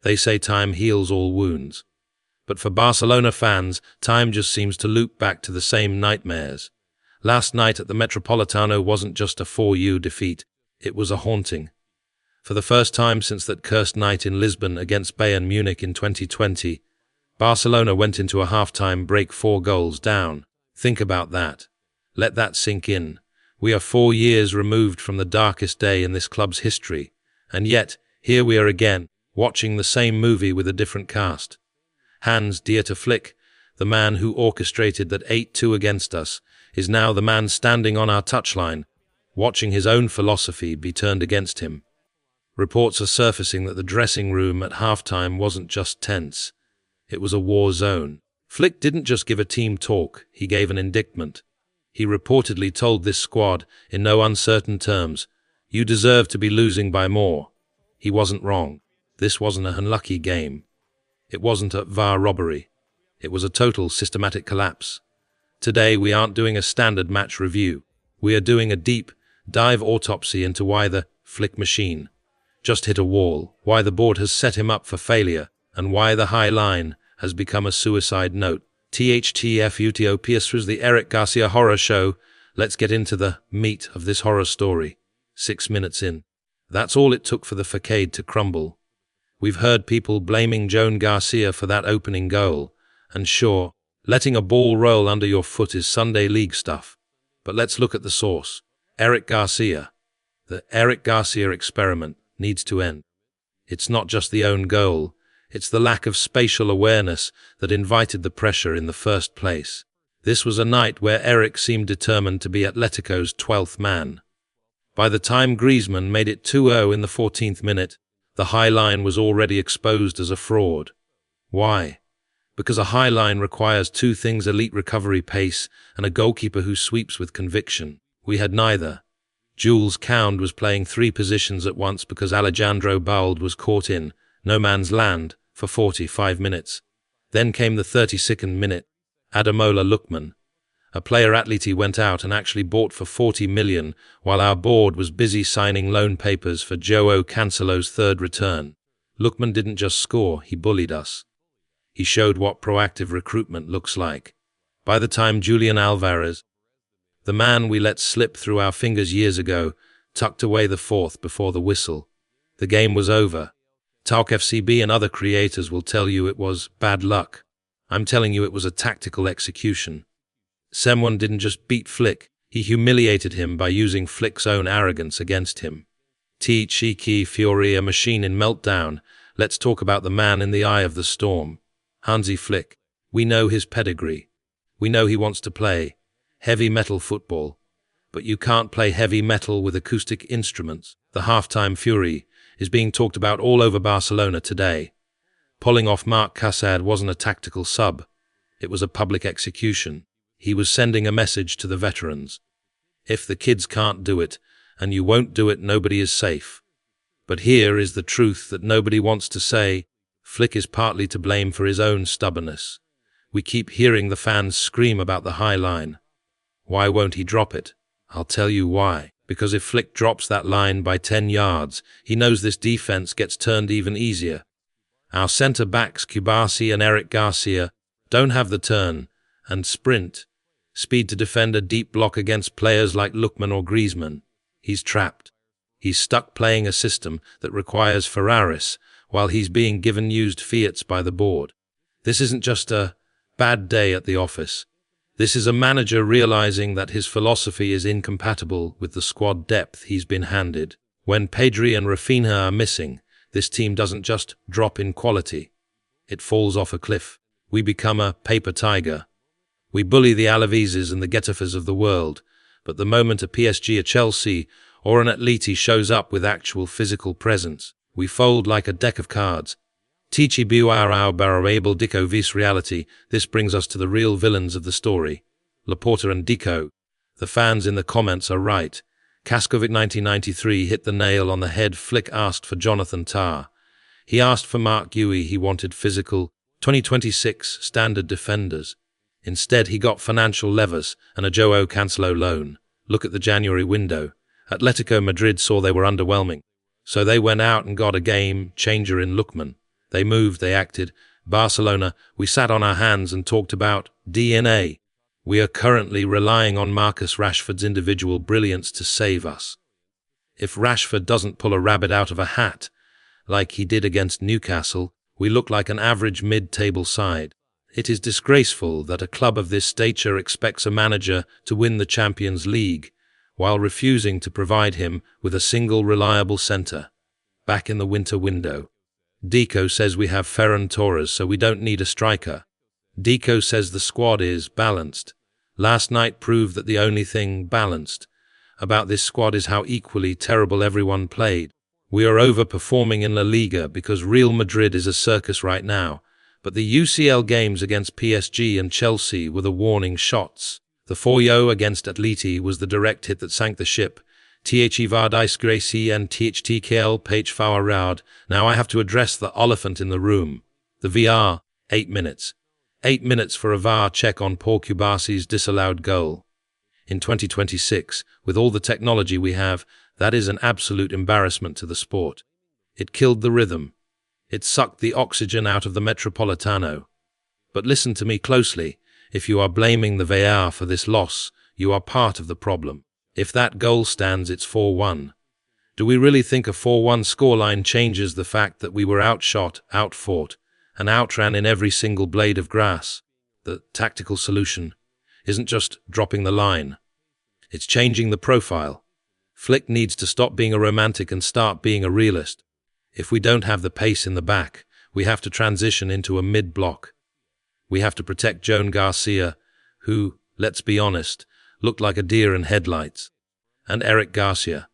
They say time heals all wounds. But for Barcelona fans, time just seems to loop back to the same nightmares. Last night at the Metropolitano wasn't just a 4-0 defeat, it was a haunting. For the first time since that cursed night in Lisbon against Bayern Munich in 2020, Barcelona went into a half-time break 4 goals down. Think about that. Let that sink in. We are 4 years removed from the darkest day in this club's history, and yet, here we are again, watching the same movie with a different cast. Hansi Flick, the man who orchestrated that 8-2 against us, is now the man standing on our touchline, watching his own philosophy be turned against him. Reports are surfacing that the dressing room at halftime wasn't just tense. It was a war zone. Flick didn't just give a team talk, he gave an indictment. He reportedly told this squad, in no uncertain terms, "You deserve to be losing by more." He wasn't wrong. This wasn't a unlucky game. It wasn't a VAR robbery. It was a total systematic collapse. Today we aren't doing a standard match review. We are doing a deep dive autopsy into why the Flick machine just hit a wall, why the board has set him up for failure, and why the high line has become a suicide note. THTFUTOPS was the Eric Garcia horror show. Let's get into the meat of this horror story. 6 minutes in. That's all it took for the facade to crumble. We've heard people blaming Joan Garcia for that opening goal, and sure, letting a ball roll under your foot is Sunday league stuff. But let's look at the source. Eric Garcia. The Eric Garcia experiment needs to end. It's not just the own goal, it's the lack of spatial awareness that invited the pressure in the first place. This was a night where Eric seemed determined to be Atletico's 12th man. By the time Griezmann made it 2-0 in the 14th minute, the high line was already exposed as a fraud. Why? Because a high line requires 2 things: elite recovery pace and a goalkeeper who sweeps with conviction. We had neither. Jules Kound was playing 3 positions at once because Alejandro Balde was caught in no man's land for 45 minutes. Then came the 32nd minute. Ademola Lookman, a player Atleti went out and actually bought for 40 million, while our board was busy signing loan papers for João Cancelo's 3rd return. Lookman didn't just score, he bullied us. He showed what proactive recruitment looks like. By the time Julian Alvarez, the man we let slip through our fingers years ago, tucked away the 4th before the whistle, the game was over. Talk FCB and other creators will tell you it was bad luck. I'm telling you it was a tactical execution. Someone didn't just beat Flick, he humiliated him by using Flick's own arrogance against him. Cheeky Fury, a machine in meltdown. Let's talk about the man in the eye of the storm. Hansi Flick. We know his pedigree. We know he wants to play heavy metal football. But you can't play heavy metal with acoustic instruments. The halftime fury is being talked about all over Barcelona today. Pulling off Marc Cassad wasn't a tactical sub. It was a public execution. He was sending a message to the veterans. If the kids can't do it, and you won't do it, nobody is safe. But here is the truth that nobody wants to say. Flick is partly to blame for his own stubbornness. We keep hearing the fans scream about the high line. Why won't he drop it? I'll tell you why. Because if Flick drops that line by 10 yards, he knows this defense gets turned even easier. Our centre-backs, Kubasi and Eric Garcia, don't have the turn and sprint speed to defend a deep block against players like Lookman or Griezmann. He's trapped. He's stuck playing a system that requires Ferraris while he's being given used Fiats by the board. This isn't just a bad day at the office. This is a manager realizing that his philosophy is incompatible with the squad depth he's been handed. When Pedri and Rafinha are missing, this team doesn't just drop in quality. It falls off a cliff. We become a paper tiger. We bully the Alaveses and the Getafas of the world, but the moment a PSG, a Chelsea, or an Atleti shows up with actual physical presence, we fold like a deck of cards. Tichi Buarau Barabel Deco vis reality. This brings us to the real villains of the story. Laporta and Deco. The fans in the comments are right. Kaskovic 1993 hit the nail on the head. Flick asked for Jonathan Tah. He asked for Mark Guéhi. He wanted physical 2026 standard defenders. Instead, he got financial levers and a João Cancelo loan. Look at the January window. Atletico Madrid saw they were underwhelming, so they went out and got a game changer in Lookman. They moved, they acted. Barcelona, we sat on our hands and talked about DNA. We are currently relying on Marcus Rashford's individual brilliance to save us. If Rashford doesn't pull a rabbit out of a hat, like he did against Newcastle, we look like an average mid-table side. It is disgraceful that a club of this stature expects a manager to win the Champions League, while refusing to provide him with a single reliable centre. Back in the winter window. Deco says we have Ferran Torres, so we don't need a striker. Deco says the squad is balanced. Last night proved that the only thing balanced about this squad is how equally terrible everyone played. We are overperforming in La Liga because Real Madrid is a circus right now, but the UCL games against PSG and Chelsea were the warning shots. The 4-0 against Atleti was the direct hit that sank the ship. THE var disgrace and THTKL page forward. Now I have to address the elephant in the room. The VR, 8 minutes. 8 minutes for a VAR check on Paul Kubasi's disallowed goal. In 2026, with all the technology we have, that is an absolute embarrassment to the sport. It killed the rhythm. It sucked the oxygen out of the Metropolitano. But listen to me closely. If you are blaming the VAR for this loss, you are part of the problem. If that goal stands, it's 4-1. Do we really think a 4-1 scoreline changes the fact that we were outshot, outfought, and outran in every single blade of grass? The tactical solution isn't just dropping the line. It's changing the profile. Flick needs to stop being a romantic and start being a realist. If we don't have the pace in the back, we have to transition into a mid-block. We have to protect Joan Garcia, who, let's be honest, looked like a deer in headlights. And Eric Garcia.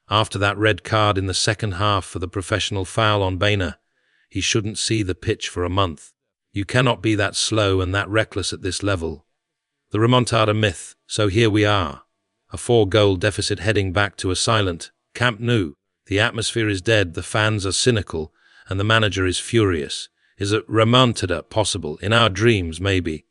After that red card in the second half for the professional foul on Baena, he shouldn't see the pitch for a month. You cannot be that slow and that reckless at this level. The remontada myth, so here we are. A 4-goal deficit heading back to a silent Camp Nou. The atmosphere is dead, the fans are cynical, and the manager is furious. Is a remontada possible? In our dreams, maybe.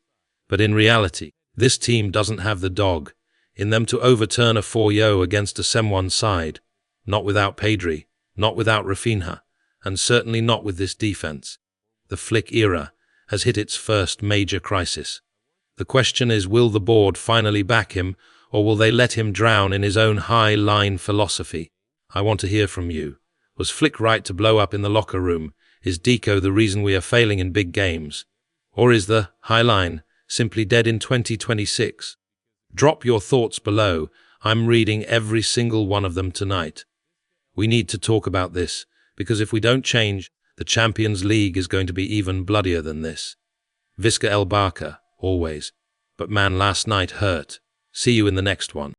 But in reality, this team doesn't have the dog in them to overturn a 4-0 against a Sem1 side. Not without Pedri, not without Rafinha, and certainly not with this defense. The Flick era has hit its first major crisis. The question is, will the board finally back him, or will they let him drown in his own high-line philosophy? I want to hear from you. Was Flick right to blow up in the locker room? Is Deco the reason we are failing in big games? Or is the high line simply dead in 2026? Drop your thoughts below. I'm reading every single one of them tonight. We need to talk about this, because if we don't change, the Champions League is going to be even bloodier than this. Visca el Barca, always. But man, last night hurt. See you in the next one.